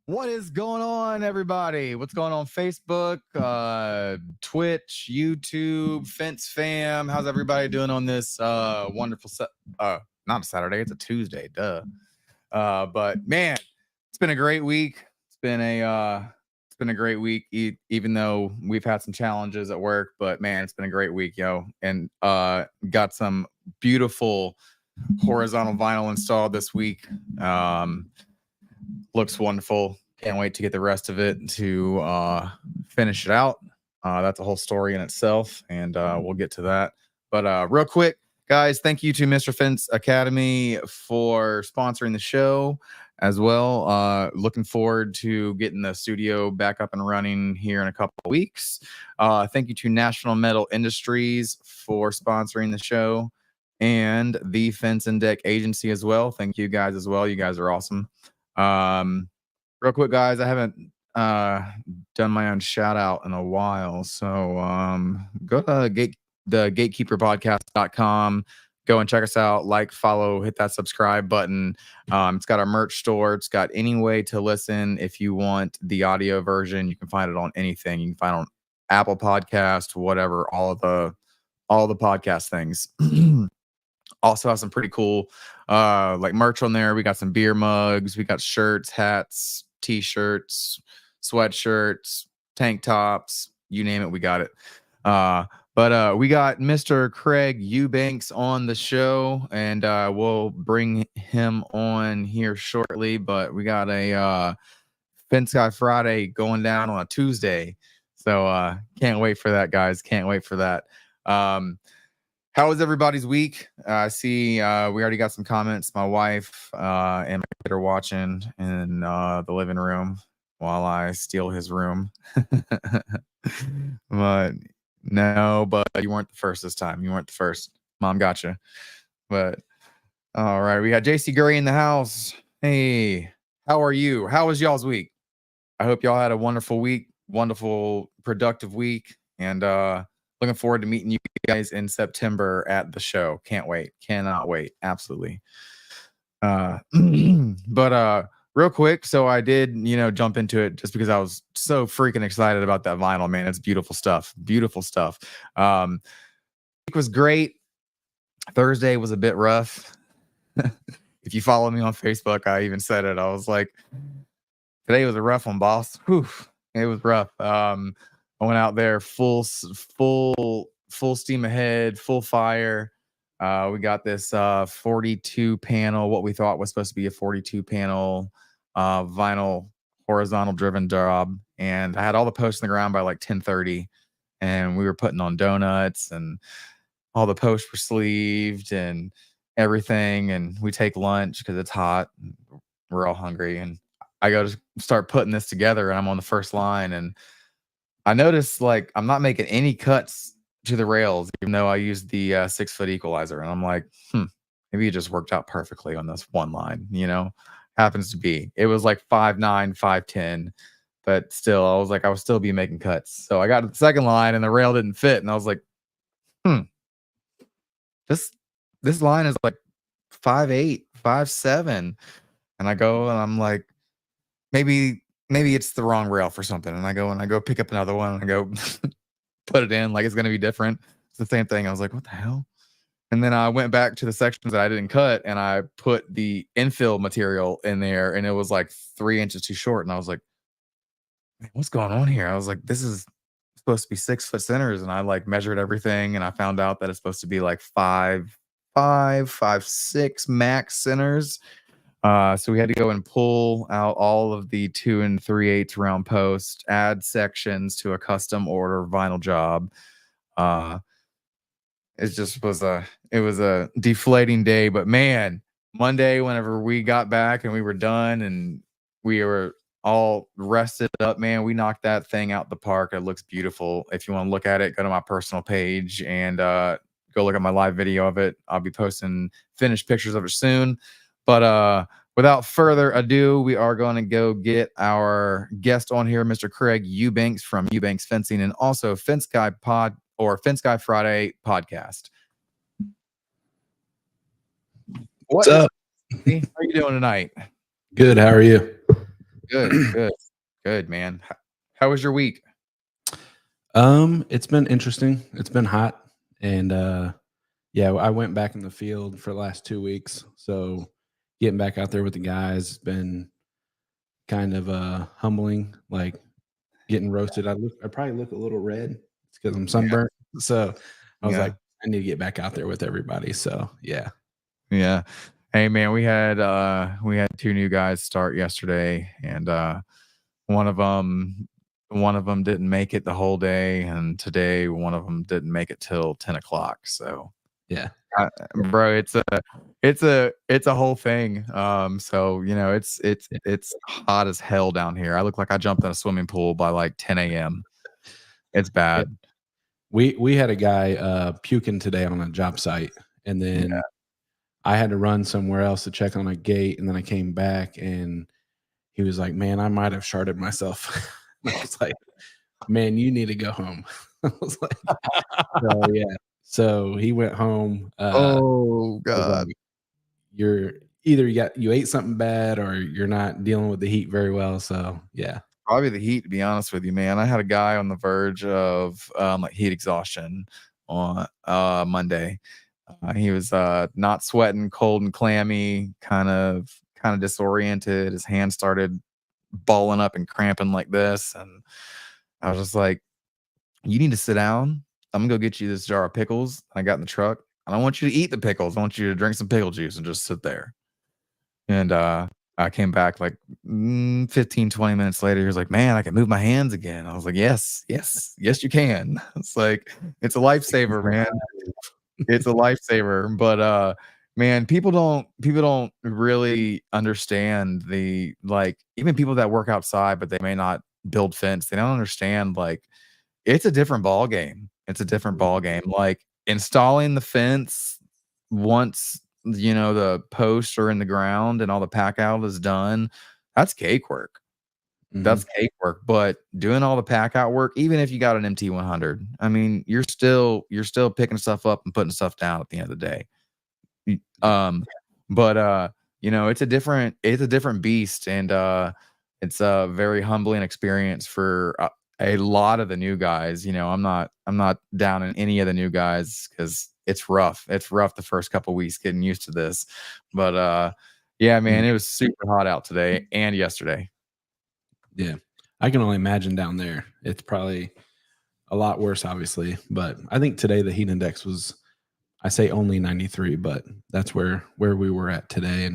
What is going on, everybody? What's going on Facebook, Twitch, YouTube, Fence Fam? How's everybody doing on this wonderful not a Saturday, it's a Tuesday, duh. But man, it's been a great week. It's been a great week, even though we've had some challenges at work, but man, it's been a great week, yo. And got some beautiful horizontal vinyl installed this week. Looks wonderful. Can't wait to get the rest of it to finish it out. That's a whole story in itself, and we'll get to that. But real quick, guys, thank you to Mr. Fence Academy for sponsoring the show as well. Looking forward to getting the studio back up and running here in a couple of weeks. Thank you to National Metal Industries for sponsoring the show, and the Fence and Deck Agency as well. Thank you guys as well. You guys are awesome. Real quick, guys, I haven't done my own shout out in a while, so go to the gatekeeperpodcast.com. Go and check us out, like, follow, hit that subscribe button. It's got our merch store. It's got any way to listen. If you want the audio version, you can find it on anything. You can find it on Apple Podcast, whatever, all the podcast things. Also have some pretty cool like merch on there. We got some beer mugs, we got shirts, hats, t-shirts, sweatshirts, tank tops, you name it, we got it. But we got Mr. Craig Eubanks on the show, and we'll bring him on here shortly. But we got a Fence Guy Friday going down on a Tuesday, so can't wait for that, guys. Can't wait for that. How was everybody's week? I see we already got some comments. My wife and my kid are watching in the living room while I steal his room. But no, but you weren't the first this time. You weren't the first. Mom gotcha. But all right, we got JC Gurry in the house. Hey, how are you? How was y'all's week? I hope y'all had a wonderful week, wonderful, productive week, and looking forward to meeting you guys in September at the show. Can't wait. Cannot wait. Absolutely. But real quick, so I did, jump into it just because I was so freaking excited about that vinyl, man. It's beautiful stuff. Beautiful stuff. Week was great. Thursday was a bit rough. If you follow me on Facebook, I even said it. I was like, today was a rough one, boss. Whew, it was rough. I went out there full steam ahead, full fire. We got this 42 panel, what we thought was supposed to be a 42 panel vinyl horizontal driven job, and I had all the posts in the ground by like 10:30, and we were putting on donuts, and all the posts were sleeved and everything, and we take lunch because it's hot. We're all hungry, and I go to start putting this together, and I'm on the first line, and I noticed like I'm not making any cuts to the rails, even though I used the 6-foot equalizer. And I'm like, maybe it just worked out perfectly on this one line, happens to be. It was like 5'9", 5'10", but still, I was like, I would still be making cuts. So I got to the second line and the rail didn't fit. And I was like, this line is like 5'8", 5'7". And I go and I'm like, maybe it's the wrong rail for something. And I go pick up another one and I go put it in like it's going to be different. It's the same thing. I was like, what the hell? And then I went back to the sections that I didn't cut and I put the infill material in there, and it was like 3 inches too short. And I was like, man, what's going on here? I was like, this is supposed to be 6-foot centers. And I like measured everything, and I found out that it's supposed to be like 5'5", 5'6" max centers. So we had to go and pull out all of the 2 3/8 round posts, add sections to a custom order vinyl job. It was a deflating day, but man, Monday, whenever we got back and we were done and we were all rested up, man, we knocked that thing out the park. It looks beautiful. If you want to look at it, go to my personal page and go look at my live video of it. I'll be posting finished pictures of it soon. But without further ado, we are going to go get our guest on here, Mr. Craig Eubanks from Eubanks Fencing, and also Fence Guy Friday podcast. What's up? How are you doing tonight? Good. How are you? Good, man. How was your week? It's been interesting. It's been hot, and yeah, I went back in the field for the last 2 weeks. So getting back out there with the guys has been kind of humbling. Like getting roasted. I probably look a little red. It's because I'm Yeah, sunburnt. So I was like, yeah, I need to get back out there with everybody. So yeah. yeah. Hey, man, we had 2 new guys start yesterday, and one of them didn't make it the whole day, and today one of them didn't make it till 10 o'clock. So, Yeah. bro, it's a whole thing. So Yeah. it's hot as hell down here. I look like I jumped in a swimming pool by like 10 a.m. It's Yeah. bad. We had a guy puking today on a job site, and Yeah. then I had to run somewhere else to check on a gate, and then I came back and he was like, "Man, I might have sharded myself." I was like, "Man, you need to go home." I was like, "So yeah." So he went home. Oh I was God. like, "You're either you ate something bad or you're not dealing with the heat very well." So yeah, Probably the heat, to be honest with you, man. I had a guy on the verge of like heat exhaustion on Monday. He was not sweating, cold and clammy, kind of disoriented. His hand started balling up and cramping like this, and I was just like, "You need to sit down. I'm gonna go get you this jar of pickles." I got in the truck. I don't want you to eat the pickles. I want you to drink some pickle juice and just sit there. And I came back like 15, 20 minutes later. He was like, "Man, I can move my hands again." I was like, "Yes, yes, yes, you can." It's like it's a lifesaver, man. It's a lifesaver. But man, people don't really understand the like even people that work outside, but they may not build fence. They don't understand like it's a different ball game. It's a different ball game. Like installing the fence once the posts are in the ground and all the pack out is done, that's cake work. hmm That's cake work. But doing all the pack out work, even if you got an MT100, I mean, you're still picking stuff up and putting stuff down at the end of the day. yeah, But it's a different beast, and it's a very humbling experience for a lot of the new guys. I'm not down in any of the new guys because it's rough. It's rough the first couple weeks getting used to this. But yeah, Mm, man, it was super hot out today and yesterday. yeah. I can only imagine down there. It's probably a lot worse, obviously. But I think today the heat index was, I say only 93, but that's where we were at today.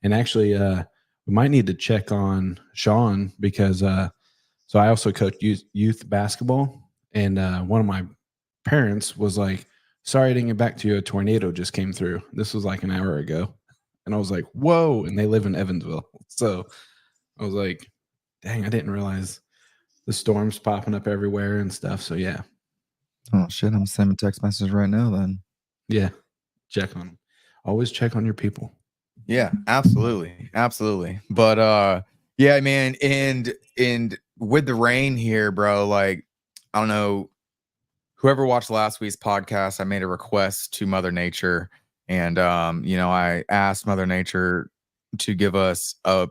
And actually, we might need to check on Sean because so I also coach youth basketball, and one of my parents was like, "Sorry, I didn't get back to you. A tornado just came through. This was like an hour ago," and I was like, "Whoa!" And they live in Evansville, so I was like, "Dang, I didn't realize the storms popping up everywhere and stuff." So yeah, Oh shit! I'm sending a text message right now. Then. yeah, check on them. Always check on your people. Yeah, absolutely. Absolutely. But yeah, man, and with the rain here, bro, like I don't know, whoever watched last week's podcast, I made a request to Mother Nature and I asked Mother Nature to give us a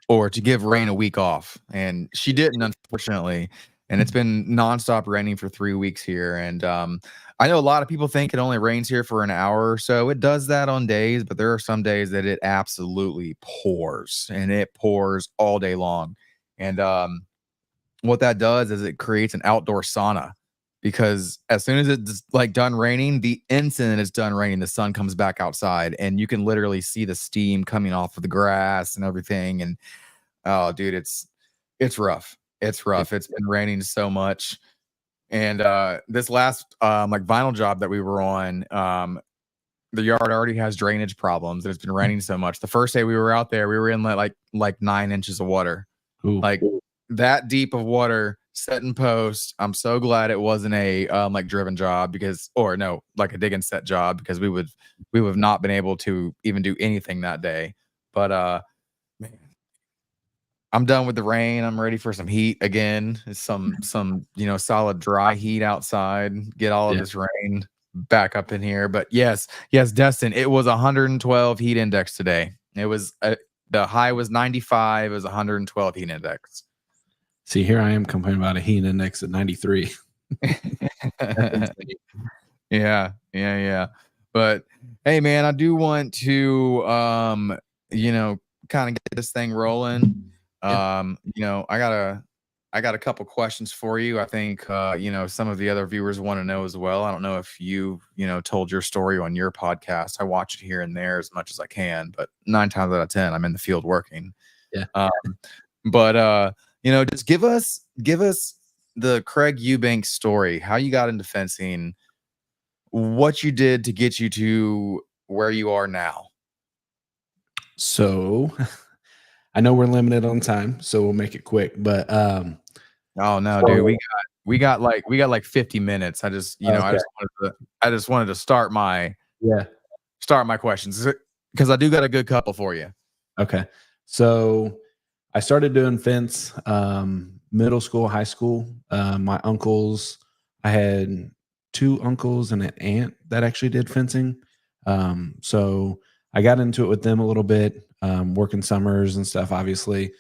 or to give rain a week off. And she didn't, unfortunately. And it's been nonstop raining for 3 weeks here. And I know a lot of people think it only rains here for an hour or so. It does that on days, but there are some days that it absolutely pours and it pours all day long. And what that does is it creates an outdoor sauna because as soon as it's like done raining, the instant it's done raining, the sun comes back outside and you can literally see the steam coming off of the grass and everything. And oh, dude, it's rough. It's Yeah, rough. It's been raining so much. And this last like vinyl job that we were on, the yard already has drainage problems. And it's been raining so much. The first day we were out there, we were in like 9 inches of water. ooh, Like that deep of water set in post. I'm so glad it wasn't a like driven job because or no, like a dig and set job because we would have not been able to even do anything that day. But man, I'm done with the rain. I'm ready for some heat again. Some solid dry heat outside. Get all of yeah, this rain back up in here. But yes, Destin, it was 112 heat index today. It was The high was 95. It was 112 heat index. See, here I am complaining about a heat index at 93. That's insane. Yeah. But hey, man, I do want to, kind of get this thing rolling. I got a couple questions for you. I think, some of the other viewers want to know as well. I don't know if you, told your story on your podcast. I watch it here and there as much as I can, but 9 times out of 10, I'm in the field working. Yeah. But just give us the Craig Eubanks story, how you got into fencing, what you did to get you to where you are now. So I know we're limited on time, so we'll make it quick. But oh no, dude, we got like 50 minutes. I just okay. I just wanted to start my questions because I do got a good couple for you. Okay. So I started doing fence middle school, high school. My uncles, I had 2 uncles and an aunt that actually did fencing. So I got into it with them a little bit, working summers and stuff, obviously.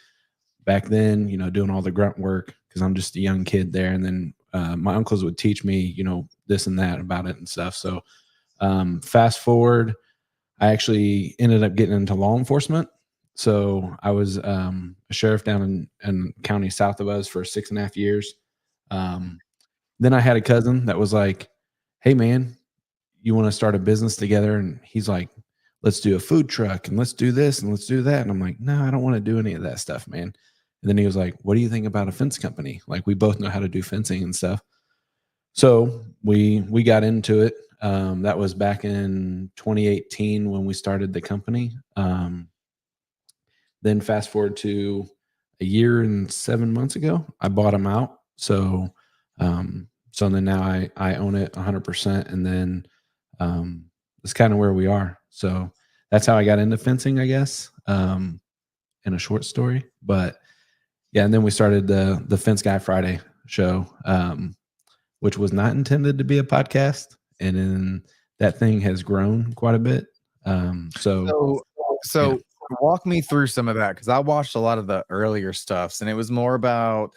Back then, doing all the grunt work because I'm just a young kid there. And then my uncles would teach me, this and that about it and stuff. So fast forward, I actually ended up getting into law enforcement. So I was a sheriff down in county south of us for 6.5 years. Then I had a cousin that was like, "Hey, man, you want to start a business together?" And he's like, "Let's do a food truck and let's do this and let's do that." And I'm like, "No, I don't want to do any of that stuff, man." And then he was like, "What do you think about a fence company? Like, we both know how to do fencing and stuff." So we got into it. That was back in 2018 when we started the company. Then fast forward to a year and 7 months ago, I bought them out. So then now I own it 100%, and then that's kind of where we are. So that's how I got into fencing, I guess, in a short story. But yeah, and then we started the Fence Guy Friday show, which was not intended to be a podcast, and then that thing has grown quite a bit. So yeah. Walk me through some of that because I watched a lot of the earlier stuffs, and it was more about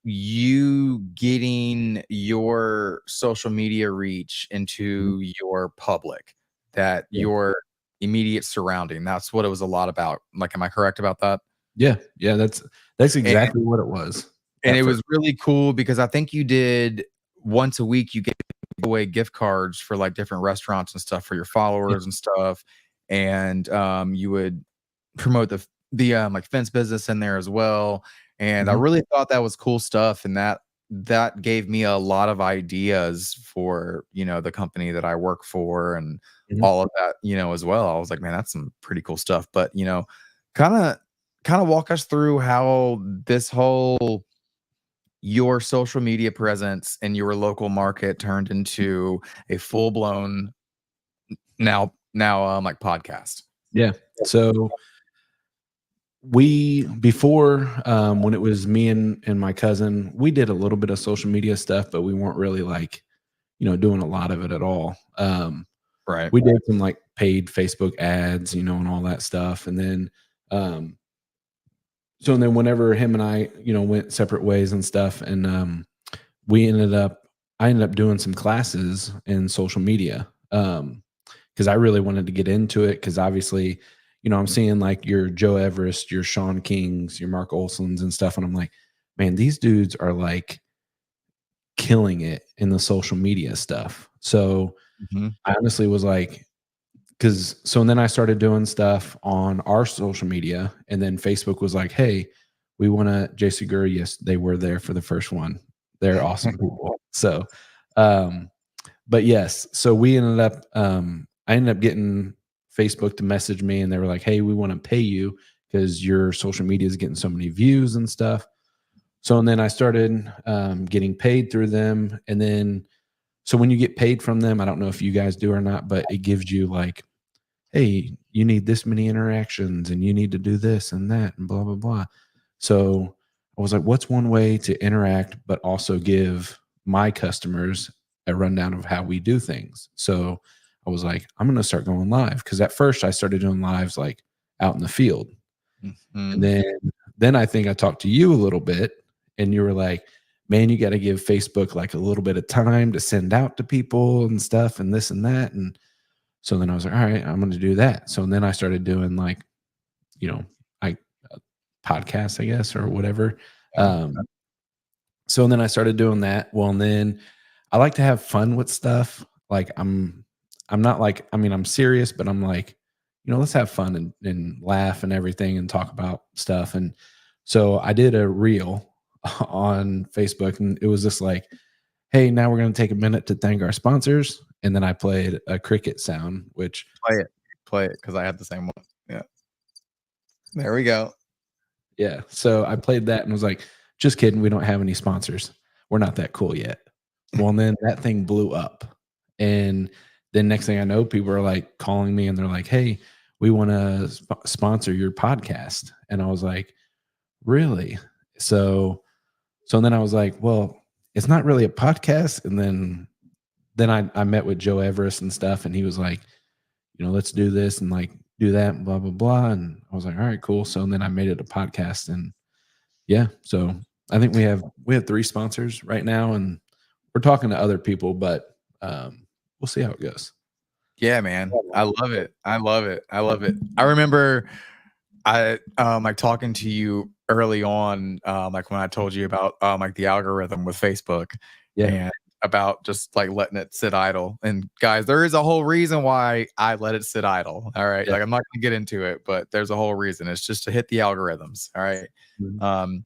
you getting your social media reach into your public, that your immediate surrounding. That's what it was a lot about. Like, am I correct about that? Yeah, that's exactly what it was. And it was really cool because I think you did once a week, you gave away gift cards for like different restaurants and stuff for your followers and stuff. And you would promote the like fence business in there as well. And I really thought that was cool stuff. And that gave me a lot of ideas for, the company that I work for and all of that, as well. I was like, man, that's some pretty cool stuff. But, kind of walk us through how this whole your social media presence in your local market turned into a full-blown now like podcast. Yeah. So before when it was me and my cousin, we did a little bit of social media stuff, but we weren't really like, doing a lot of it at all. Right. We did some like paid Facebook ads, and all that stuff. And then whenever him and I, went separate ways and stuff, and I ended up doing some classes in social media because I really wanted to get into it because obviously, I'm seeing like your Joe Everest, your Sean Kings, your Mark Olsons and stuff, and I'm like, man, these dudes are like killing it in the social media stuff. So I honestly was like, and then I started doing stuff on our social media, and then Facebook was like, "Hey, we want to." Jay Segura, yes, they were there for the first one. They're awesome people. So, but yes, so we ended up. I ended up getting Facebook to message me, and they were like, "Hey, we want to pay you because your social media is getting so many views and stuff." So, and then I started getting paid through them, and then so when you get paid from them, I don't know if you guys do or not, but it gives you like, hey, you need this many interactions and you need to do this and that and blah, blah, blah. So I was like, what's one way to interact, but also give my customers a rundown of how we do things? So I was like, I'm going to start going live. Cause at first I started doing lives like out in the field. And then I think I talked to you a little bit, and you were like, man, you got to give Facebook like a little bit of time to send out to people and stuff and this and that. And so then I was like, all right, I'm going to do that. So then I started doing like, you know, I podcasts, I guess, or whatever. So then I started doing that. Well, and then I like to have fun with stuff. Like I'm not like, I mean, I'm serious, but I'm like, let's have fun and laugh and everything and talk about stuff. And so I did a reel on Facebook, and it was just like, hey, now we're going to take a minute to thank our sponsors. And then I played a cricket sound, which play it. Cause I had the same one. Yeah. There we go. Yeah. So I played that and was like, just kidding. We don't have any sponsors. We're not that cool yet. Well, and then that thing blew up. And then next thing I know, people are like calling me and they're like, hey, we want to sponsor your podcast. And I was like, really? So then I was like, well, it's not really a podcast. And then I met with Joe Everest and stuff. And he was like, let's do this and like do that and blah, blah, blah. And I was like, all right, cool. So then I made it a podcast, and yeah. So I think we have 3 sponsors right now, and we're talking to other people, but we'll see how it goes. Yeah, man. I love it. I love it. I love it. I remember like talking to you early on, like when I told you about like the algorithm with Facebook. Yeah. And about just like letting it sit idle. And guys, there is a whole reason why I let it sit idle. All right. Yeah. Like I'm not gonna get into it, but there's a whole reason. It's just to hit the algorithms. All right. Mhm.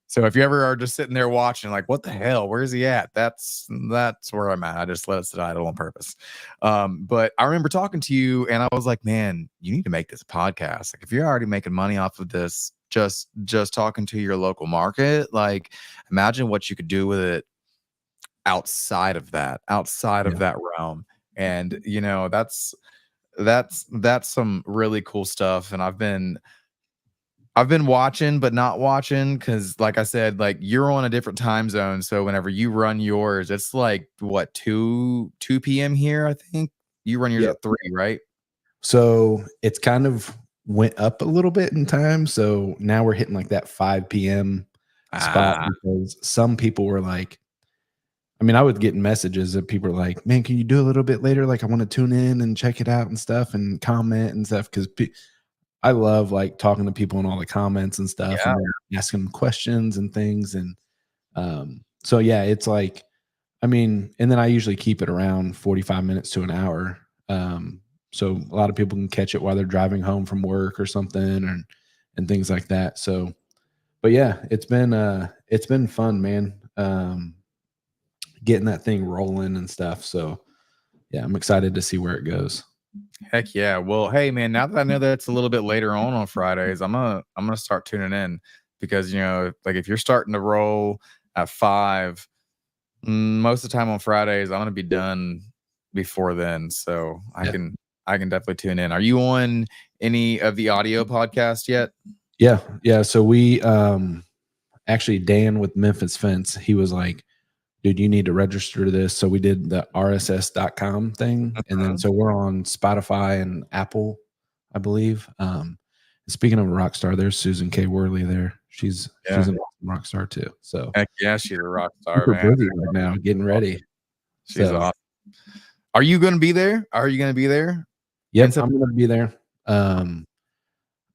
So if you ever are just sitting there watching, like, what the hell? Where's he at? That's where I'm at. I just let it sit idle on purpose. But I remember talking to you, and I was like, man, you need to make this a podcast. Like, if you're already making money off of this, just talking to your local market, like, imagine what you could do with it outside of that realm. And that's some really cool stuff. And I've been watching, but not watching, because like I said, like you're on a different time zone. So whenever you run yours, it's like what, 2 p.m. here, I think. You run yours at 3, right? So it's kind of went up a little bit in time. So now we're hitting like that 5 p.m. spot, because some people were like, I mean, I was getting messages that people were like, man, can you do a little bit later? Like, I want to tune in and check it out and stuff and comment and stuff. Cause I love like talking to people in all the comments and stuff, Yeah. and asking them questions and things. And so, yeah, it's like, I mean, and then I usually keep it around 45 minutes to an hour. So a lot of people can catch it while they're driving home from work or something, and things like that. So, but yeah, it's been fun, man. Getting that thing rolling and stuff. So yeah, I'm excited to see where it goes. Heck yeah. Well, hey man, now that I know that it's a little bit later on Fridays, I'm gonna start tuning in, because like if you're starting to roll at 5, most of the time on Fridays, I'm gonna be done before then. So I can definitely tune in. Are you on any of the audio podcasts yet? Yeah. So we actually, Dan with Memphis Fence, he was like, dude, you need to register this. So we did the RSS.com thing. And then so we're on Spotify and Apple, I believe. Speaking of a rock star, there's Susan K. Worley there. She's an awesome rock star too. So heck yeah, she's a rock star, super man. busy right now, getting ready. She's awesome. Are you gonna be there? Yep, I'm gonna be there.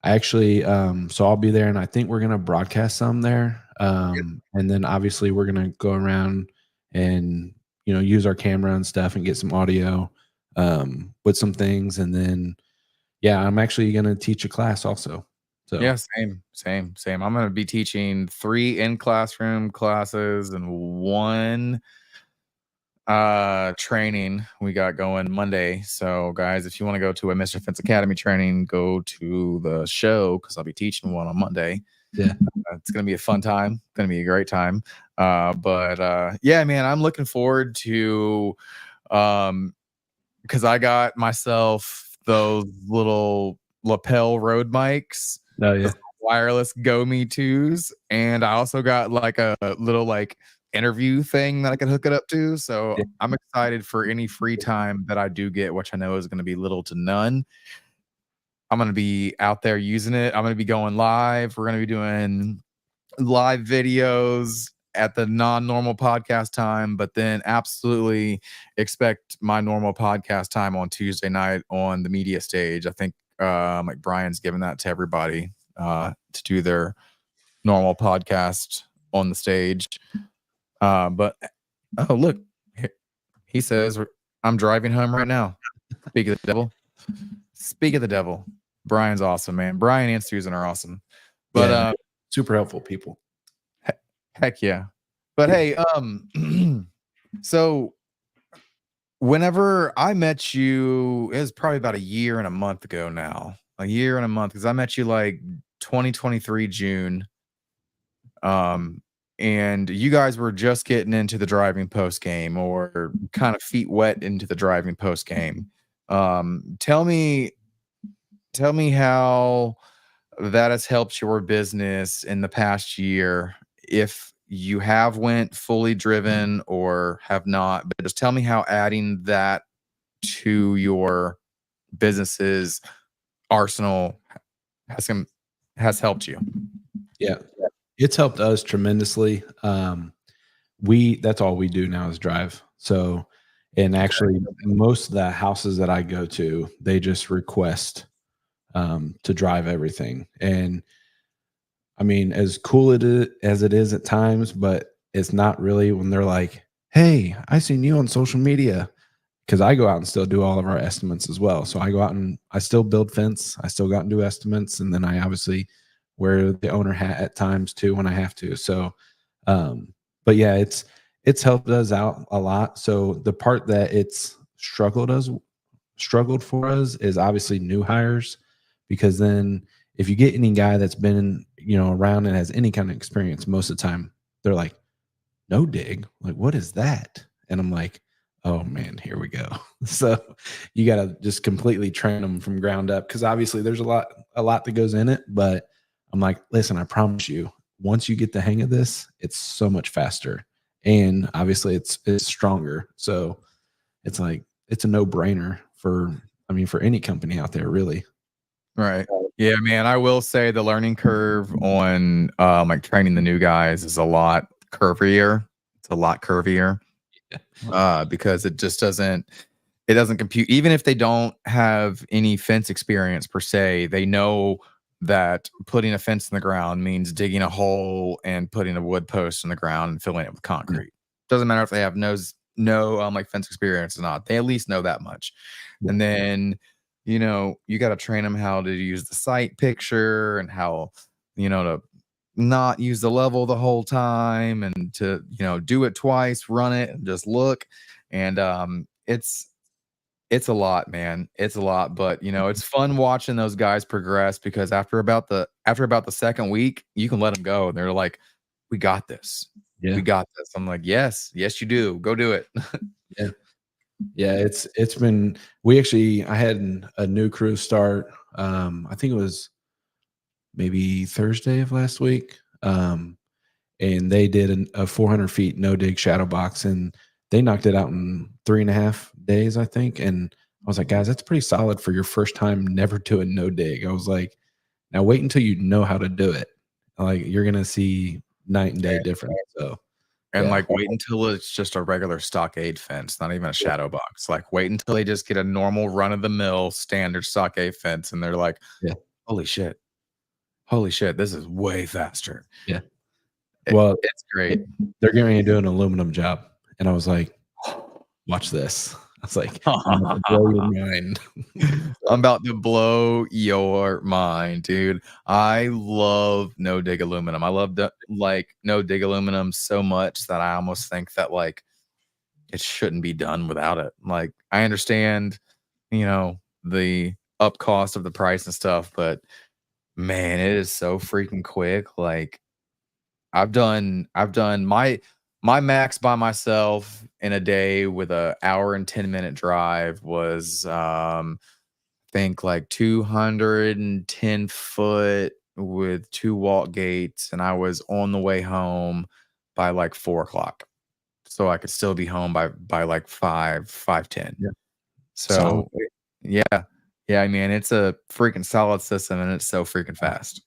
Actually, so I'll be there, and I think we're gonna broadcast some there. And then obviously we're gonna go around and use our camera and stuff and get some audio with some things. And then I'm actually gonna teach a class also. So yeah, same. I'm gonna be teaching 3 in classroom classes and 1 training we got going Monday. So guys, if you want to go to a Mr. Fence Academy training, go to the show, because I'll be teaching one on Monday. Yeah. It's gonna be a fun time, gonna be a great time. But yeah, man, I'm looking forward to because I got myself those little lapel road mics, Oh yeah, wireless Go Me 2s, and I also got like a little like interview thing that I can hook it up to. So I'm excited for any free time that I do get, which I know is going to be little to none. I'm going to be out there using it. I'm going to be going live. We're going to be doing live videos at the non-normal podcast time, but then absolutely expect my normal podcast time on Tuesday night on the media stage. I think like Brian's giving that to everybody to do their normal podcast on the stage. But oh, look, he says I'm driving home right now. Speak of the devil. Speak of the devil. Brian's awesome, man. Brian and Susan are awesome. But Yeah, super helpful people. Heck yeah. But hey, so whenever I met you, it was probably about a year and a month ago now. A year and a month, because I met you like 2023 June. And you guys were just getting into the driving post game, or kind of feet wet into the driving post game. Tell me how that has helped your business in the past year, if you have went fully driven or have not. But just tell me how adding that to your business's arsenal has helped you. Yeah, it's helped us tremendously. That's all we do now is drive. So, and actually most of the houses that I go to, they just request to drive everything. And I mean, as cool as it is at times, but it's not really when they're like, "Hey, I seen you on social media." Because I go out and still do all of our estimates as well. So I go out and I still build fence. I still go out and do estimates, and then I obviously wear the owner hat at times too when I have to. So, but yeah, it's helped us out a lot. So the part that it's struggled for us is obviously new hires, because then if you get any guy that's been around and has any kind of experience, most of the time they're like, no dig, like what is that? And I'm like, oh man, here we go. So you got to just completely train them from ground up, because obviously there's a lot that goes in it. But I'm like, listen, I promise you, once you get the hang of this, it's so much faster, and obviously it's stronger. So it's like it's a no brainer for any company out there, really. Right. Yeah, man. I will say the learning curve on like training the new guys is a lot curvier. It's a lot curvier. Because it just doesn't compute. Even if they don't have any fence experience per se, they know that putting a fence in the ground means digging a hole and putting a wood post in the ground and filling it with concrete. Doesn't matter if they have no like fence experience or not. They at least know that much. Yeah. And then you got to train them how to use the sight picture and how to not use the level the whole time, and to do it twice, run it, and just look. And it's a lot, man. It's a lot, but it's fun watching those guys progress, because after about the second week, you can let them go, and they're like, we got this. Yeah. We got this. I'm like, yes you do, go do it. Yeah, it's been, I had a new crew start. I think it was maybe Thursday of last week. And they did a 400 feet no dig shadow box, and they knocked it out in 3.5 days, I think. And I was like, guys, that's pretty solid for your first time never doing no dig. I was like, now wait until you know how to do it. Like, you're gonna see night and day difference. So, and like, wait until it's just a regular stockade fence, not even a shadow box. Like, wait until they just get a normal run of the mill standard stockade fence, and they're like, holy shit, this is way faster. Yeah. Well, it's great. They're getting ready to do an aluminum job, and I was like, watch this. I was like, I'm about to blow your mind. I'm about to blow your mind, dude. I love no dig aluminum. I love no dig aluminum so much that I almost think that like it shouldn't be done without it. Like, I understand, the up cost of the price and stuff, but man, it is so freaking quick. Like, I've done my max by myself in a day with a hour and 10-minute drive was I think like 210 foot with 2 walk gates, and I was on the way home by like 4:00, so I could still be home by like 5:10. Yeah. So yeah, Yeah, man, it's a freaking solid system, and it's so freaking fast.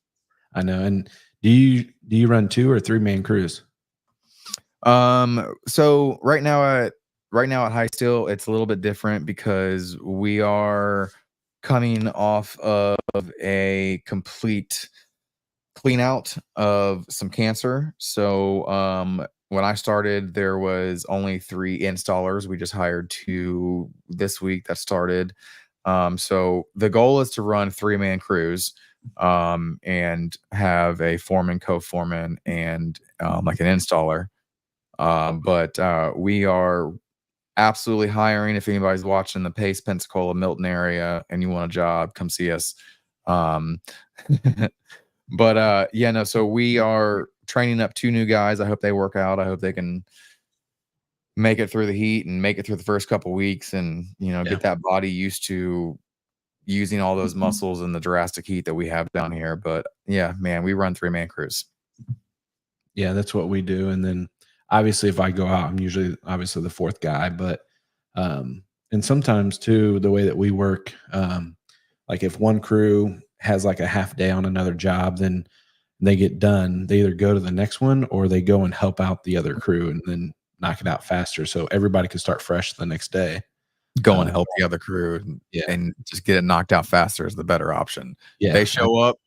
I know. And do you run 2 or 3-man crews? So right now at High Steel, it's a little bit different because we are coming off of a complete clean out of some cancer. So when I started, there was only 3 installers. We just hired 2 this week that started. So the goal is to run 3-man crews and have a foreman, co-foreman, and like an installer. But we are absolutely hiring. If anybody's watching the Pace, Pensacola, Milton area and you want a job, come see us. Um, but yeah, no, so we are training up 2 new guys. I hope they work out. I hope they can make it through the heat and make it through the first couple weeks and, you know, Yeah. get that body used to using all those muscles in the drastic heat that we have down here. But yeah, man, we run 3-man crews. Yeah, that's what we do. And then obviously if I go out, I'm usually obviously the 4th guy, but and sometimes too, the way that we work, like if one crew has like a half day on another job, then they get done, they either go to the next one or they go and help out the other crew and then knock it out faster. So everybody can start fresh the next day. Go and help the other crew Yeah. and just get it knocked out faster is the better option. Yeah. They show up,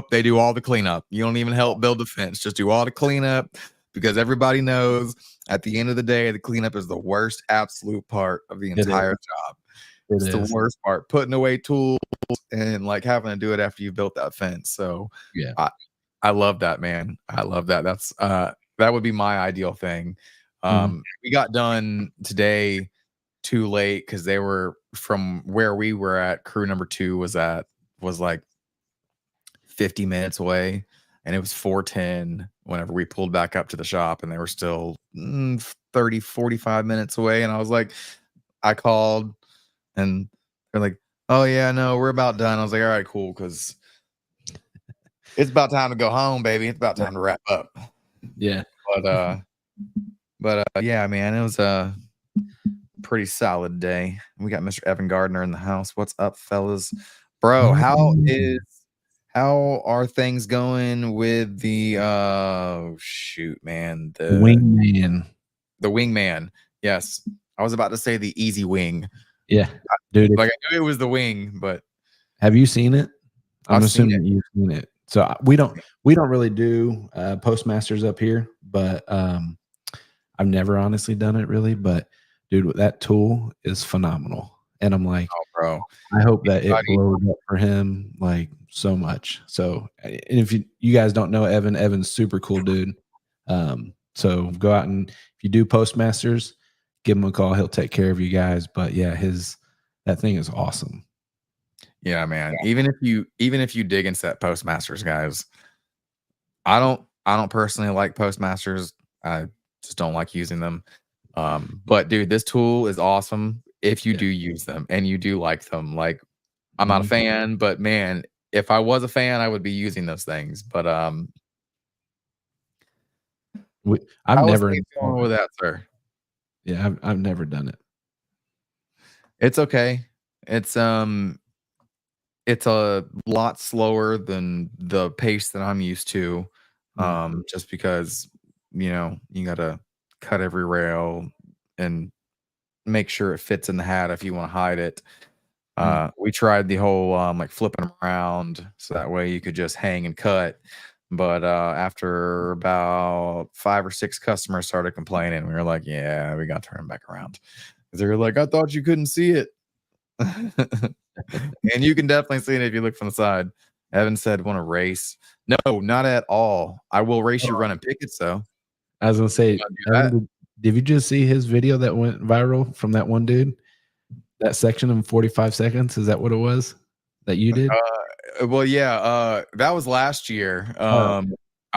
they do all the cleanup. You don't even help build the fence, just do all the cleanup because everybody knows at the end of the day, the cleanup is the worst absolute part of the entire job. It's the worst part, putting away tools and like having to do it after you built that fence. So Yeah. I love that, man. I love that. That's that would be my ideal thing. We got done today too late because they were from where we were at. Crew number 2 was like 50 minutes away, and it was 4:10 whenever we pulled back up to the shop, and they were still 30, 45 minutes away. And I was like, I called, and they're like, "Oh yeah, no, we're about done." I was like, "All right, cool," because it's about time to go home, baby. It's about time to wrap up. Yeah. But yeah, man, it was a pretty solid day. We got Mr. Evan Gardner in the house. What's up, fellas? Bro, how are things going with the shoot, man, Wingman? The wingman? Yes, I was about to say the easy wing. Yeah, dude. Like I knew it was the wing, but have you seen it? I'm I've seen assuming you've seen it. So we don't really do postmasters up here, but I've never honestly done it really. But dude, that tool is phenomenal, and I'm like, oh, bro, I hope that it blows up for him like so much. So, and if you guys don't know Evan, Evan's super cool dude. So go out and if you do postmasters, give him a call. He'll take care of you guys. But yeah, that thing is awesome. Yeah, man. Even if you dig into that postmasters, guys, I don't personally like postmasters. I just don't like using them. But dude, this tool is awesome if you do use them and you do like them. Like I'm not a fan, but man, if I was a fan, I would be using those things. But I've never going with that, sir. Yeah, I've never done it. It's okay. It's a lot slower than the pace that I'm used to. Just because, you know, you gotta cut every rail and make sure it fits in the hat if you want to hide it. We tried the whole like flipping them around so that way you could just hang and cut. But after about 5 or 6 customers started complaining, we were like, yeah, we got to turn them back around. They were like, I thought you couldn't see it. And you can definitely see it if you look from the side. Evan said, want to race? No, not at all. I will race you running pickets, though. I was gonna say, Evan, did you just see his video that went viral from that one dude? That section in 45 seconds? Is that what it was that you did? Well, yeah, that was last year. I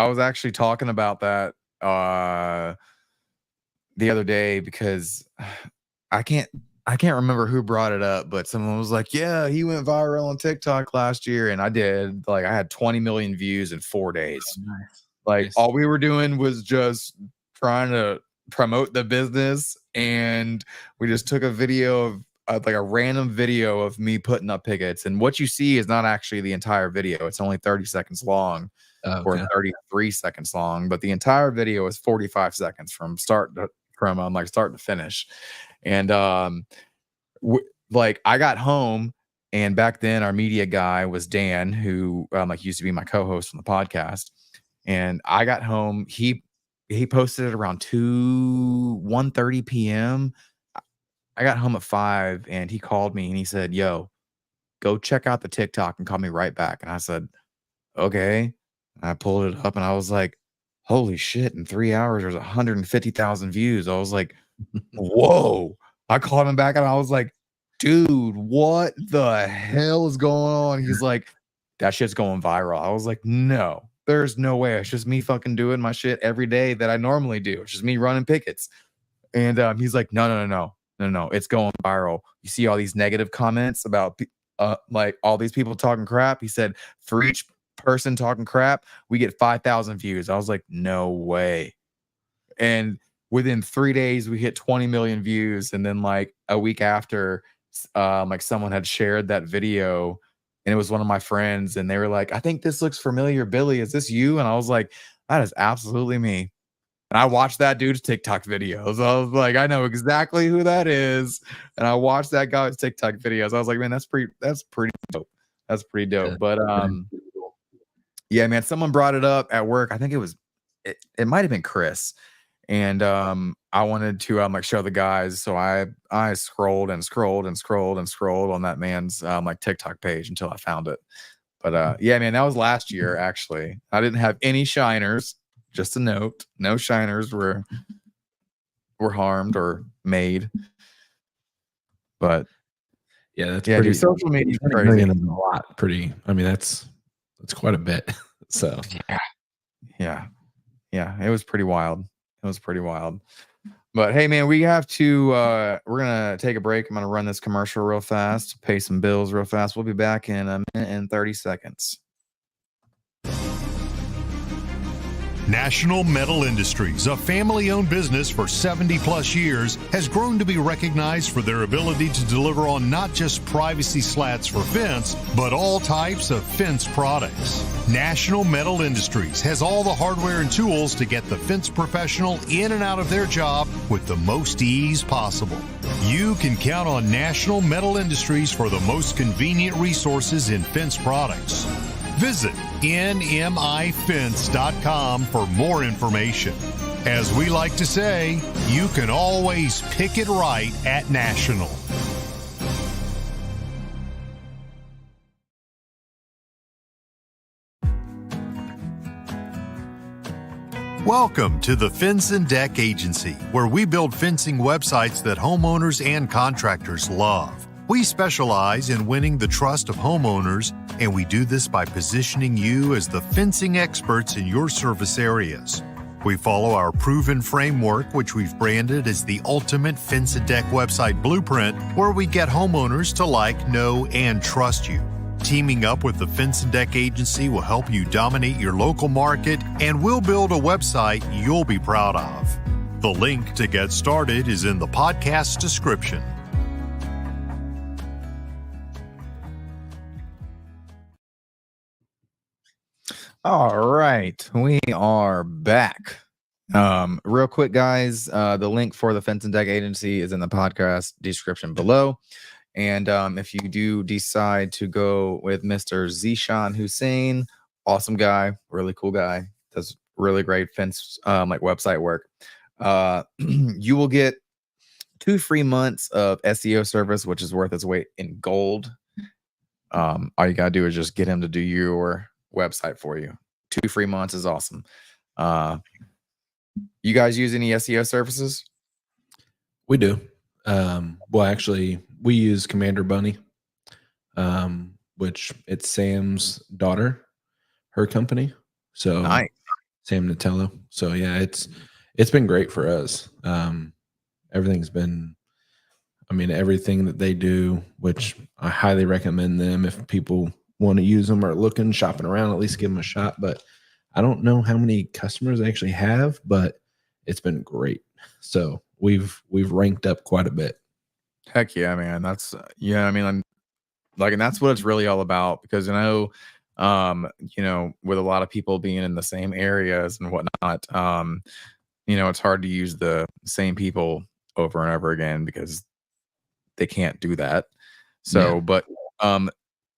was actually talking about that the other day because I can't remember who brought it up, but someone was like, "Yeah, he went viral on TikTok last year," and I did. Like, I had 20 million views in 4 days. Oh, nice. Like, Nice. all we were doing was just trying to promote the business, and we just took a video like a random video of me putting up pickets, and what you see is not actually the entire video. It's only 30 seconds long or 33 seconds long, but the entire video is 45 seconds from start to finish. And like I got home, and back then our media guy was Dan, who like used to be my co-host on the podcast. And I got home, he posted it around 1:30 p.m. I got home at 5, and he called me and he said, "Yo, go check out the TikTok and call me right back." And I said, "Okay." And I pulled it up and I was like, "Holy shit, in 3 hours there's 150,000 views." I was like, "Whoa." I called him back and I was like, "Dude, what the hell is going on?" He's like, "That shit's going viral." I was like, "No, there's no way. It's just me fucking doing my shit every day that I normally do. It's just me running pickets." And he's like, No. It's going viral. You see all these negative comments about like all these people talking crap. He said, for each person talking crap, we get 5,000 views. I was like, no way. And within 3 days, we hit 20 million views. And then like a week after, like someone had shared that video, and it was one of my friends, and they were like, "I think this looks familiar, Billy. Is this you?" And I was like, "That is absolutely me." And I watched that dude's TikTok videos. I was like, I know exactly who that is. And I watched that guy's TikTok videos. I was like, man, that's pretty dope. That's pretty dope. Yeah. But yeah, man, someone brought it up at work. I think it might have been Chris. And I wanted to like show the guys. So I scrolled and scrolled and scrolled and scrolled on that man's like TikTok page until I found it. But yeah, man, that was last year actually. I didn't have any shiners. Just a note, no shiners were harmed or made. But yeah, that's pretty. Dude, social media is crazy. A lot. Pretty. I mean, that's quite a bit. So yeah. It was pretty wild. But hey, man, we have to. We're gonna take a break. I'm gonna run this commercial real fast, pay some bills real fast. We'll be back in a minute and 30 seconds. National Metal Industries, a family-owned business for 70-plus years, has grown to be recognized for their ability to deliver on not just privacy slats for fence, but all types of fence products. National Metal Industries has all the hardware and tools to get the fence professional in and out of their job with the most ease possible. You can count on National Metal Industries for the most convenient resources in fence products. Visit nmifence.com for more information. As we like to say, you can always pick it right at National. Welcome to the Fence and Deck Agency, where we build fencing websites that homeowners and contractors love. We specialize in winning the trust of homeowners, and we do this by positioning you as the fencing experts in your service areas. We follow our proven framework, which we've branded as the ultimate Fence and Deck website blueprint, where we get homeowners to like, know, and trust you. Teaming up with the Fence and Deck Agency will help you dominate your local market, and we'll build a website you'll be proud of. The link to get started is in the podcast description. All right, we are back. Real quick, guys, the link for the Fence and Deck Agency is in the podcast description below. And if you do decide to go with Mr. Zishan Hussein, awesome guy, really cool guy, does really great fence like website work. You will get 2 free months of SEO service, which is worth its weight in gold. All you gotta do is just get him to do your website for you. 2 free months is awesome. You guys use any SEO services? We do. Well, actually, we use Commander Bunny, which it's Sam's daughter, her company. So nice. Sam Natello. So yeah, it's been great for us. Everything's been, I mean, everything that they do, which I highly recommend them if people want to use them or shopping around, at least give them a shot. But I don't know how many customers they actually have, but it's been great. So we've ranked up quite a bit. Heck yeah, man. That's yeah. I mean, I'm like, and that's what it's really all about because with a lot of people being in the same areas and whatnot, it's hard to use the same people over and over again because they can't do that. Yeah. So, but um,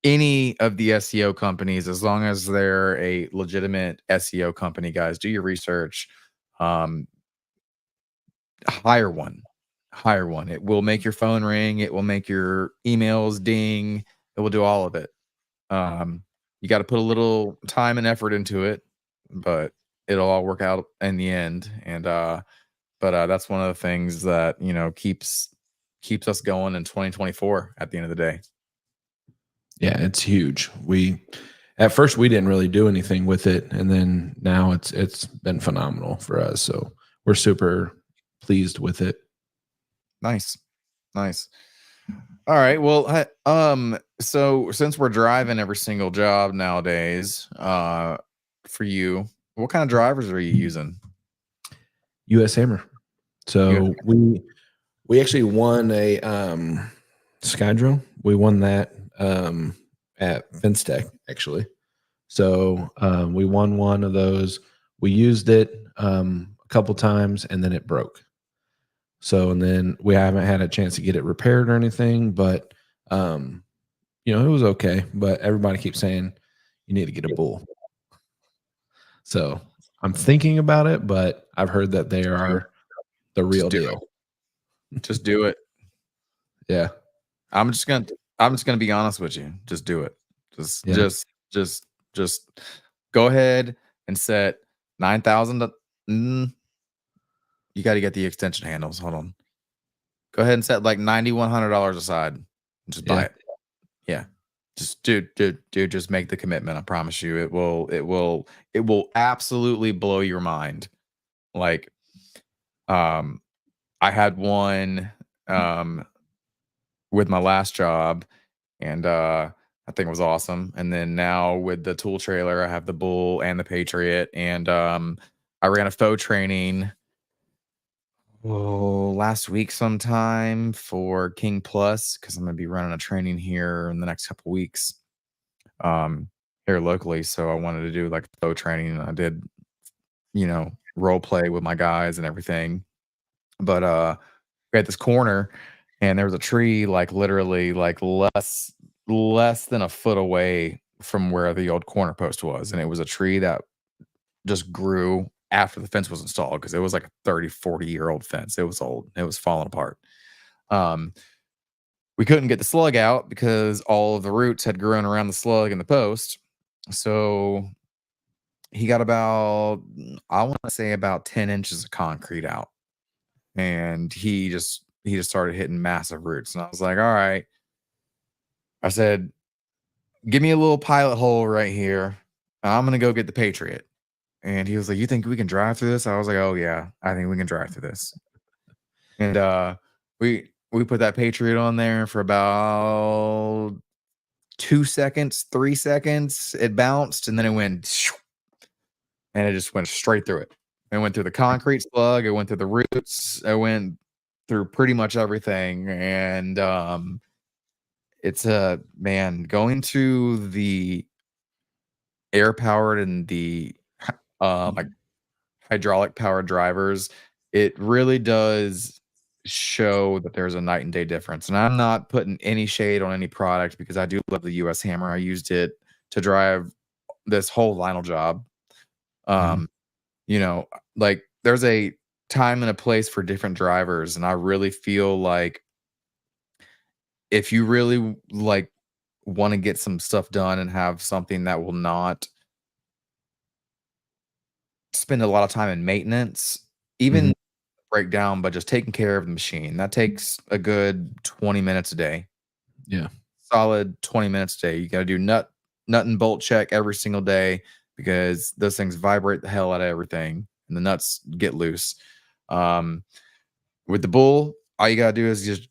any of the SEO companies, as long as they're a legitimate SEO company, guys, do your research. Um, hire one. Hire one. It will make your phone ring. It will make your emails ding. It will do all of it. You got to put a little time and effort into it, but it'll all work out in the end. And that's one of the things that keeps us going in 2024 at the end of the day. Yeah, it's huge. At first we didn't really do anything with it, and then now it's been phenomenal for us. So we're super pleased with it. Nice. All right. Well, so since we're driving every single job nowadays, for you, what kind of drivers are you using? US Hammer. So we actually won a Skydrone. We won that at FinStech actually. So we won one of those. We used it a couple times and then it broke. So and then we haven't had a chance to get it repaired or anything, but it was okay. But everybody keeps saying you need to get a bull. So I'm thinking about it, but I've heard that they are the real deal. Just do it. Yeah. I'm just gonna be honest with you. Just do it. Just go ahead and set 9,000. You got to get the extension handles. Hold on. Go ahead and set like $9,100 aside. And just buy it. Yeah. Just dude, just make the commitment. I promise you, it will absolutely blow your mind. Like, I had one with my last job, and I think it was awesome. And then now with the tool trailer, I have the Bull and the Patriot, and I ran a faux training last week sometime for King Plus because I'm gonna be running a training here in the next couple weeks, here locally. So I wanted to do like a faux training, and I did, role play with my guys and everything. But we had this corner, and there was a tree like literally like less than a foot away from where the old corner post was, and it was a tree that just grew after the fence was installed because it was like a 30-40 year old fence. It was old. It was falling apart. We couldn't get the slug out because all of the roots had grown around the slug in the post. So he got about, I want to say about 10 inches of concrete out. And he just started hitting massive roots. And I was like, all right. I said, give me a little pilot hole right here. I'm going to go get the Patriot. And he was like, you think we can drive through this? I was like, oh yeah, I think we can drive through this. And we put that Patriot on there for about 2 seconds, 3 seconds. It bounced and then it went and it just went straight through it. It went through the concrete slug, it went through the roots, it went through pretty much everything. And it's man, going to the air powered and the like hydraulic powered drivers, it really does show that there's a night and day difference. And I'm not putting any shade on any product because I do love the US Hammer. I used it to drive this whole vinyl job. Like there's a time and a place for different drivers, and I really feel like if you really like want to get some stuff done and have something that will not spend a lot of time in maintenance, even break down, but just taking care of the machine, that takes a good 20 minutes a day. Yeah. Solid 20 minutes a day. You got to do nut and bolt check every single day because those things vibrate the hell out of everything and the nuts get loose. With the Bull, all you got to do is just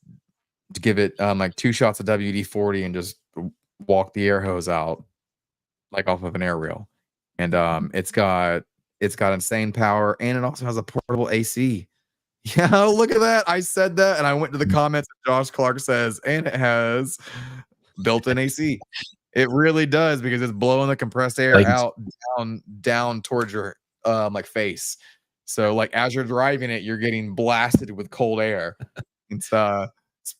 to give it like 2 shots of WD-40 and just walk the air hose out like off of an air reel. And it's got insane power, and it also has a portable AC. Yeah, look at that. I said that, and I went to the comments. And Josh Clark says, and it has built-in AC. It really does because it's blowing the compressed air Like, out down towards your like face. So like as you're driving it, you're getting blasted with cold air. It's it's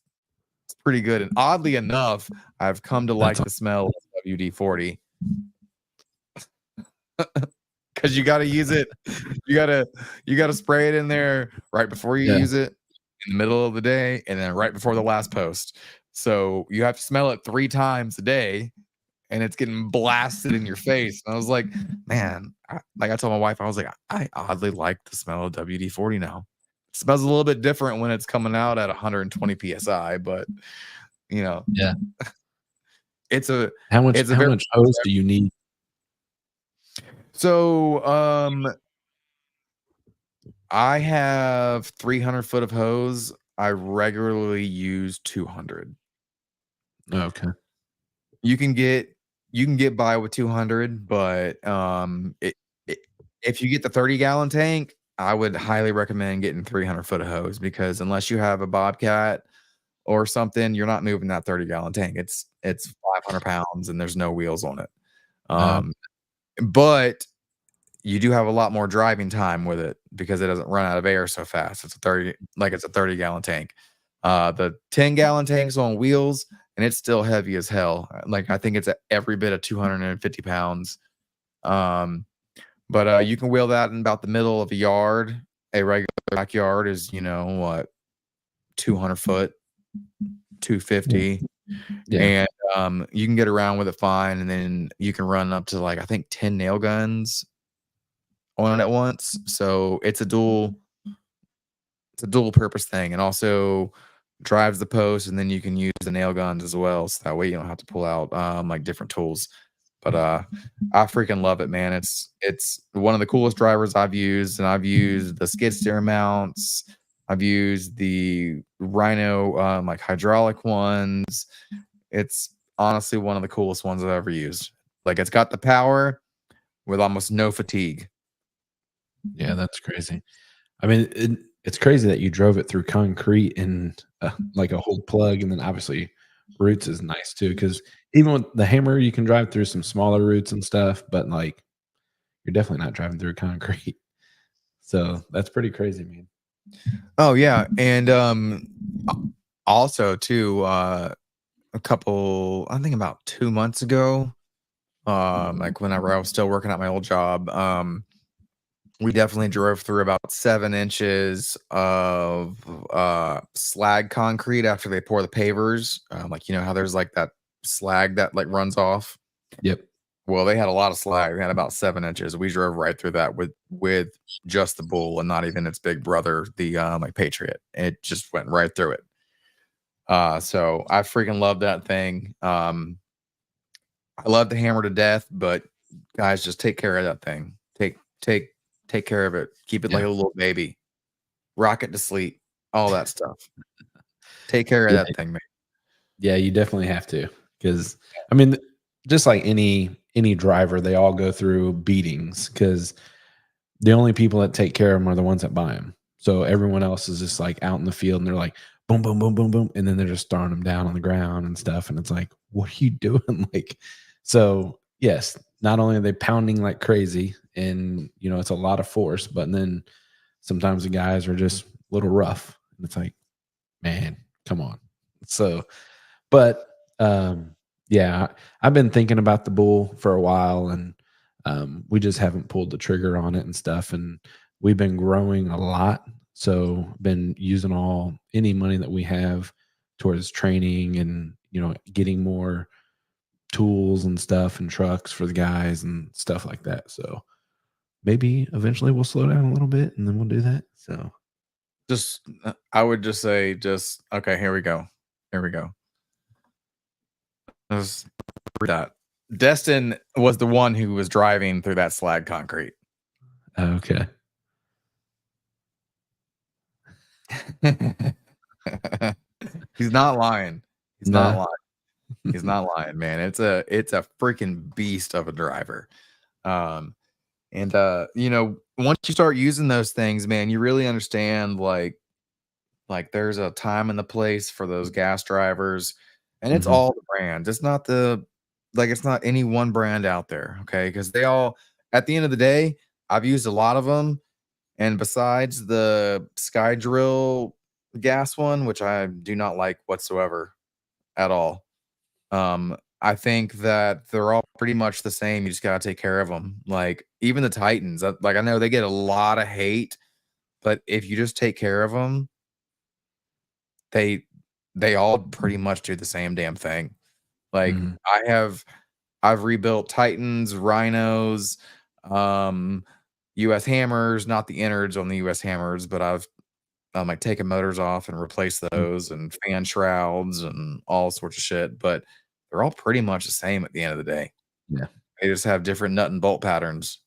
pretty good. And oddly enough, I've come to like That's the smell of WD-40 because you got to use it. You gotta spray it in there right before you yeah. use it, in the middle of the day, and then right before the last post. So you have to smell it 3 times a day, and it's getting blasted in your face. And I was like, man, I told my wife, I was like, I oddly like the smell of WD-40 now. It smells a little bit different when it's coming out at 120 psi, but you know, Yeah. it's a How much it's a very hose do you need? so I have 300 foot of hose. I regularly use 200. Okay. You can get by with 200, but if you get the 30-gallon tank, I would highly recommend getting 300 foot of hose because unless you have a Bobcat or something, you're not moving that 30-gallon tank. It's 500 pounds and there's no wheels on it. Um, but you do have a lot more driving time with it because it doesn't run out of air so fast. It's a 30-gallon tank. The 10-gallon tank's on wheels and it's still heavy as hell. Like I think it's every bit of 250 pounds. But you can wheel that in about the middle of a yard. A regular backyard is, what, 200 foot, 250. Yeah. And you can get around with it fine. And then you can run up to like, I think 10 nail guns on it at once. So it's a dual purpose thing, and also drives the post, and then you can use the nail guns as well. So that way you don't have to pull out like different tools. But I freaking love it, man. It's one of the coolest drivers I've used, and I've used the skid steer mounts. I've used the Rhino like hydraulic ones. It's honestly one of the coolest ones I've ever used. Like it's got the power with almost no fatigue. Yeah, that's crazy. I mean, it's crazy that you drove it through concrete and like a whole plug, and then obviously roots is nice too. Because even with the hammer, you can drive through some smaller roots and stuff, but like you're definitely not driving through concrete. So that's pretty crazy, man. Oh yeah, and also too, a couple, I think about 2 months ago, like whenever I was still working at my old job, we definitely drove through about 7 inches of slag concrete after they pour the pavers. Like how there's like that slag that like runs off. Yep. Well, they had a lot of slag. They had about 7 inches. We drove right through that with just the bull and not even its big brother, the like Patriot. It just went right through it. So I freaking love that thing. I love the hammer to death, but guys, just take care of that thing. Take care of it. Keep it like a little baby. Rock it to sleep. All that stuff. Take care of that thing, man. Yeah, you definitely have to, because I mean, just like any driver, they all go through beatings because the only people that take care of them are the ones that buy them. So everyone else is just like out in the field and they're like boom, boom, boom, boom, boom, and then they're just throwing them down on the ground and stuff. And it's like, what are you doing? Like, so yes, not only are they pounding like crazy, and it's a lot of force, but then sometimes the guys are just a little rough, and it's like, man, come on. So, but yeah, I've been thinking about the bull for a while, and we just haven't pulled the trigger on it and stuff. And we've been growing a lot, so been using any money that we have towards training and getting more tools and stuff and trucks for the guys and stuff like that. So maybe eventually we'll slow down a little bit and then we'll do that. So I would just say, okay, here we go. Let's read that. Destin was the one who was driving through that slag concrete. Okay. He's not lying. He's not lying, man. It's a freaking beast of a driver. And once you start using those things, man, you really understand like there's a time and the place for those gas drivers, and it's all the brands. It's not it's not any one brand out there, okay? Because they all, at the end of the day, I've used a lot of them, and besides the Sky Drill gas one, which I do not like whatsoever at all, I think that they're all pretty much the same. You just gotta take care of them. Like even the Titans, I know they get a lot of hate, but if you just take care of them, they they all pretty much do the same damn thing. Like I've rebuilt Titans, Rhinos, um, US Hammers, not the innards on the US Hammers, but I've like taken motors off and replaced those and fan shrouds and all sorts of shit. But they're all pretty much the same at the end of the day. Yeah. They just have different nut and bolt patterns.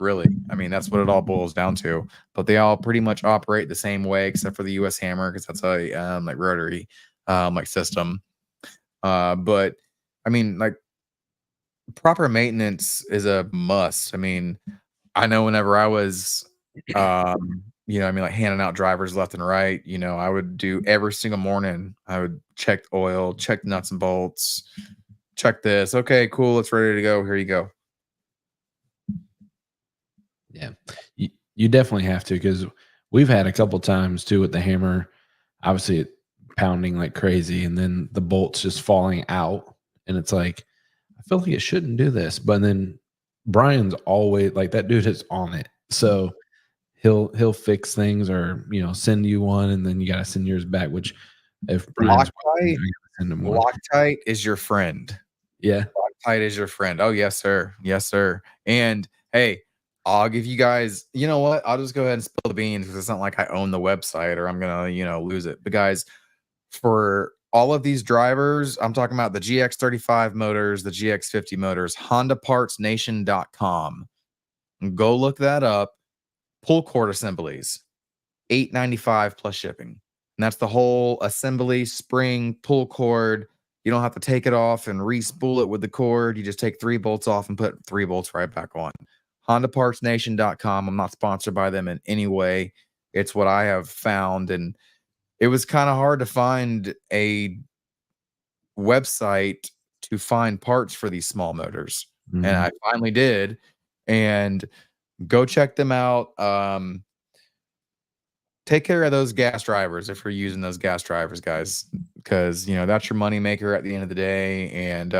Really. I mean, that's what it all boils down to. But they all pretty much operate the same way, except for the US Hammer, because that's a like rotary like system. But I mean, like proper maintenance is a must. I mean, I know whenever I was like handing out drivers left and right, I would do every single morning. I would check the oil, check the nuts and bolts, check this. Okay, cool, it's ready to go. Here you go. Yeah, you definitely have to, because we've had a couple times too with the hammer, obviously it pounding like crazy, and then the bolts just falling out, and it's like, I feel like it shouldn't do this, but then Brian's always like, that dude is on it, so he'll fix things, or send you one, and then you got to send yours back. Which if Brian's Loctite, send him one. Loctite is your friend. Yeah, Loctite is your friend. Oh yes, sir. Yes, sir. And hey, I'll give you guys, you know what? I'll just go ahead and spill the beans, because it's not like I own the website or I'm gonna, lose it. But guys, for all of these drivers, I'm talking about the GX35 motors, the GX50 motors, HondaPartsNation.com. Go look that up. Pull cord assemblies, $8.95 plus shipping. And that's the whole assembly, spring, pull cord. You don't have to take it off and re-spool it with the cord. You just take 3 bolts off and put 3 bolts right back on. HondaPartsNation.com. I'm not sponsored by them in any way. It's what I have found. And it was kind of hard to find a website to find parts for these small motors. And I finally did. And go check them out. Take care of those gas drivers if you're using those gas drivers, guys, because that's your money maker at the end of the day. And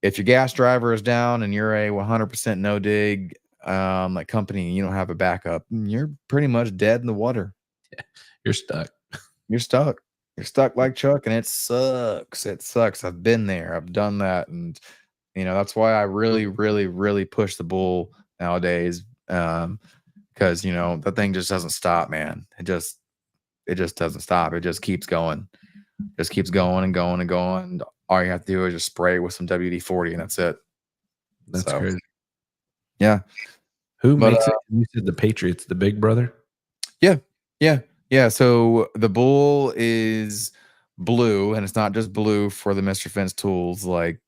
if your gas driver is down and you're a 100% no dig like company, and you don't have a backup, you're pretty much dead in the water. Yeah, you're stuck. You're stuck. You're stuck like Chuck, and it sucks. It sucks. I've been there. I've done that, and that's why I really, really, really push the bull nowadays. Because that thing just doesn't stop, man. It just doesn't stop. It just keeps going. Just keeps going and going and going. All you have to do is just spray with some WD-40, and that's it. That's crazy. Yeah. Who makes it? You said the Patriots, the big brother? Yeah. So the bull is blue, and it's not just blue for the Mr. Fence tools. Like,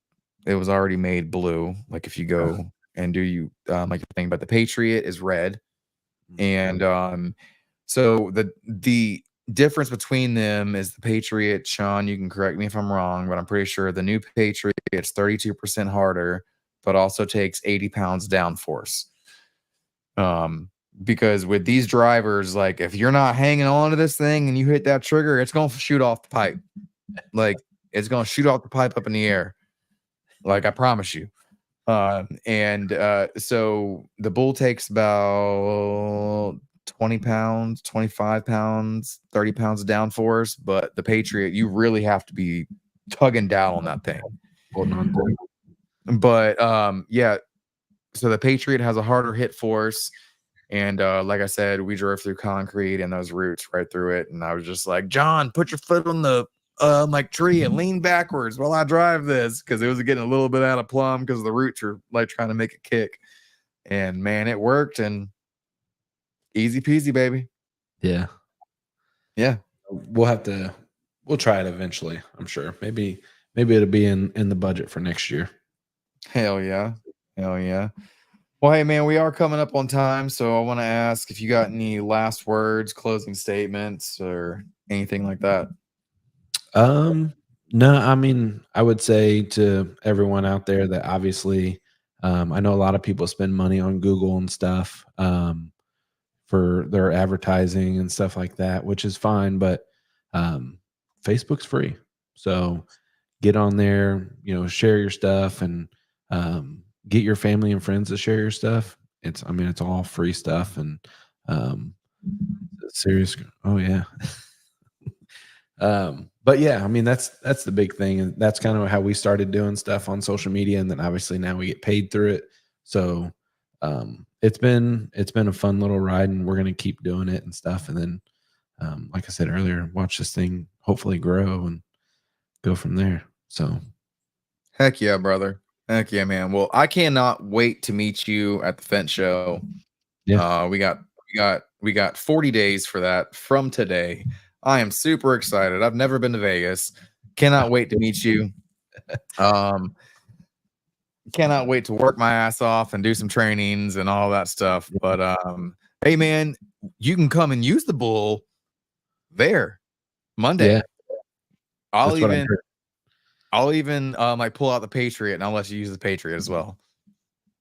it was already made blue. Like, if you go and do like your thing, but the Patriot is red. And so the difference between them is the Patriot, Sean, you can correct me if I'm wrong, but I'm pretty sure the new Patriot is 32% harder, but also takes 80 pounds downforce. Because with these drivers, like, if you're not hanging on to this thing and you hit that trigger, it's going to shoot off the pipe. Like, it's going to shoot off the pipe up in the air. Like, I promise you. So the bull takes about 20 pounds, 25 pounds, 30 pounds of downforce, but the Patriot, you really have to be tugging down on that thing. But so the Patriot has a harder hit force. And like I said, we drove through concrete and those roots right through it. And I was just like, John, put your foot on the tree and lean backwards while I drive this, because it was getting a little bit out of plumb because the roots are like trying to make a kick. And man, it worked, and easy peasy, baby. Yeah. We'll try it eventually, I'm sure. Maybe it'll be in the budget for next year. Hell yeah. Well, hey man, we are coming up on time, so I want to ask if you got any last words, closing statements, or anything like that. No, I mean, I would say to everyone out there that obviously, I know a lot of people spend money on Google and stuff, for their advertising and stuff like that, which is fine, but um, Facebook's free. So get on there, share your stuff and get your family and friends to share your stuff. I mean, it's all free stuff and um, serious. Oh yeah. But yeah, I mean that's the big thing, and that's kind of how we started doing stuff on social media, and then obviously now we get paid through it. So it's been a fun little ride, and we're gonna keep doing it and stuff. And then, like I said earlier, watch this thing hopefully grow and go from there. So Heck yeah, brother. Heck yeah, man. Well, I cannot wait to meet you at the fence show. yeah, We got 40 days for that from today. I am super excited. I've never been to Vegas. Cannot wait to meet you. Um, cannot wait to work my ass off and do some trainings and all that stuff. But hey man, you can come and use the bull there Monday. yeah, I'll that's what I even heard. I'll even like pull out the Patriot and I'll let you use the Patriot as well.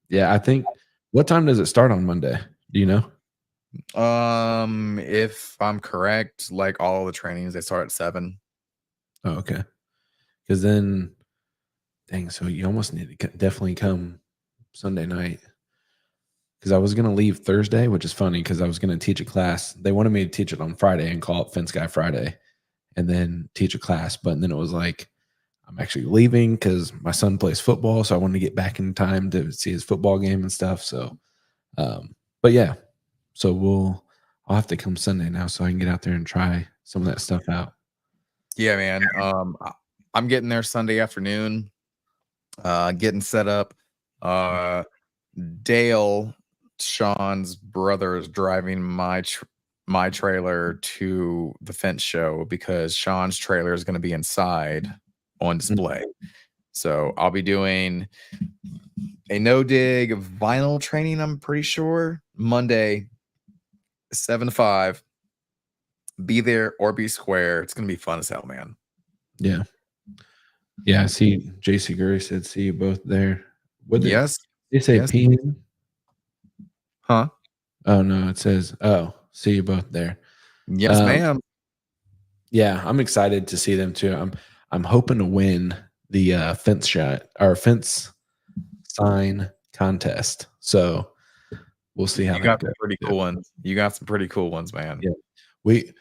Yeah, I think. What time does it start on Monday? Do you know? If I'm correct, like all the trainings they start at 7. Oh, okay. Because then, dang, so you almost need to definitely come Sunday night. Because I was going to leave Thursday, which is funny because I was going to teach a class. They wanted me to teach it on Friday and call it Fence Guy Friday and then teach a class. But then it was like, I'm actually leaving because my son plays football. So I wanted to get back in time to see his football game and stuff. So, but yeah, so I'll have to come Sunday now so I can get out there and try some of that stuff out. Yeah, man. I'm getting there Sunday afternoon. Getting set up. Dale, Sean's brother, is driving my trailer to the fence show because Sean's trailer is going to be inside on display. So I'll be doing a no dig vinyl training. I'm pretty sure Monday, 7 to 5. Be there or be square. It's gonna be fun as hell, man. Yeah. Yeah. I see JC Gurry said, see you both there. What did Yes. they say? Yes. PM? Huh? Oh, no. It says, oh, see you both there. Yes, ma'am. Yeah. I'm excited to see them too. I'm hoping to win the fence shot or fence sign contest. So we'll see how You that got goes. some pretty cool ones. You got some pretty cool ones, man. Yeah. We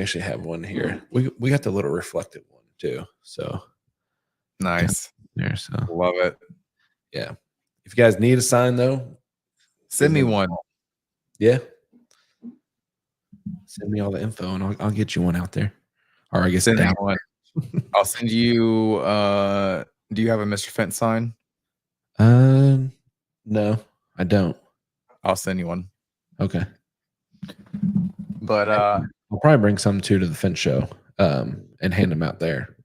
actually have one here. We got the little reflective one too. So Nice. there. So Love it. yeah. If you guys need a sign though, Send me one. yeah. Send me all the info and I'll get you one out there. Or I guess Send me down. one. I'll send you do you have a Mr. Fence sign? No, I don't. I'll send you one. Okay. But I'll probably bring some too to the fence show and hand them out there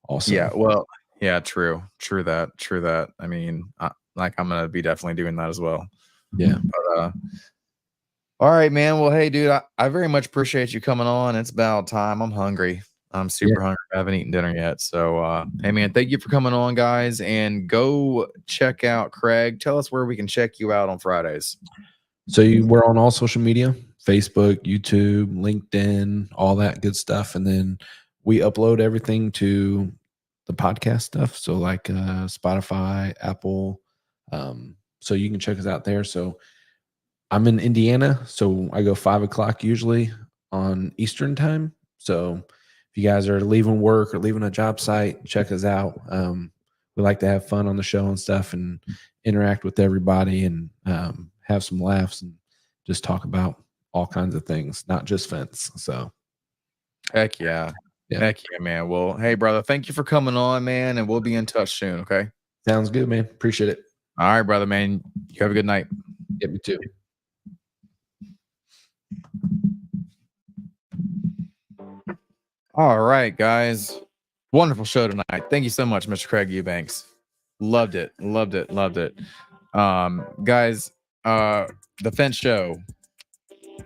also. yeah, well, yeah, true that. I mean, I'm gonna be definitely doing that as well. Yeah. But all right, man. Well, hey, dude, I very much appreciate you coming on. It's about time. I'm hungry. I'm super hungry. I haven't eaten dinner yet. So hey, man, thank you for coming on, guys, and go check out Craig. Tell us where we can check you out on Fridays. So we're on all social media, Facebook, YouTube, LinkedIn, all that good stuff. And then we upload everything to the podcast stuff. So like Spotify, Apple. So you can check us out there. So I'm in Indiana. So I go 5 o'clock usually on Eastern time. So if you guys are leaving work or leaving a job site, check us out. We like to have fun on the show and stuff and interact with everybody and have some laughs and just talk about all kinds of things, not just fence. So Heck yeah. Yeah. Heck yeah, man. Well, hey, brother, thank you for coming on, man, and we'll be in touch soon, okay? Sounds good, man. Appreciate it. All right, brother, man. You have a good night. Yeah, me too. All right, guys. Wonderful show tonight. Thank you so much, Mr. Craig Eubanks. Loved it. Loved it. Loved it. Guys, the Fence Show,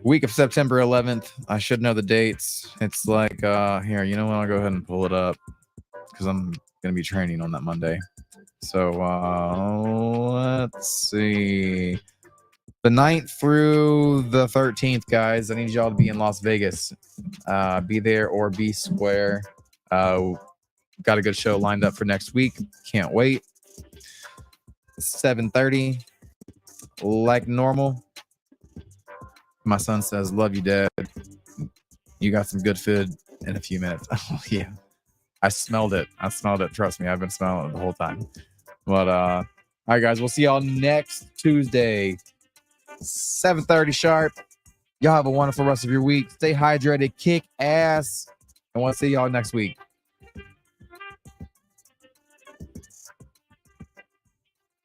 week of September 11th. I should know the dates. It's like here, you know what? I'll go ahead and pull it up because I'm gonna be training on that Monday. So let's see. The 9th through the 13th, guys. I need y'all to be in Las Vegas. Be there or be square. Got a good show lined up for next week. Can't wait. 7:30, like normal. My son says, "Love you, Dad. You got some good food in a few minutes." Oh yeah, I smelled it. Trust me, I've been smelling it the whole time. But all right, guys, we'll see y'all next Tuesday, 7:30 sharp. Y'all have a wonderful rest of your week. Stay hydrated, kick ass, and we'll see y'all next week.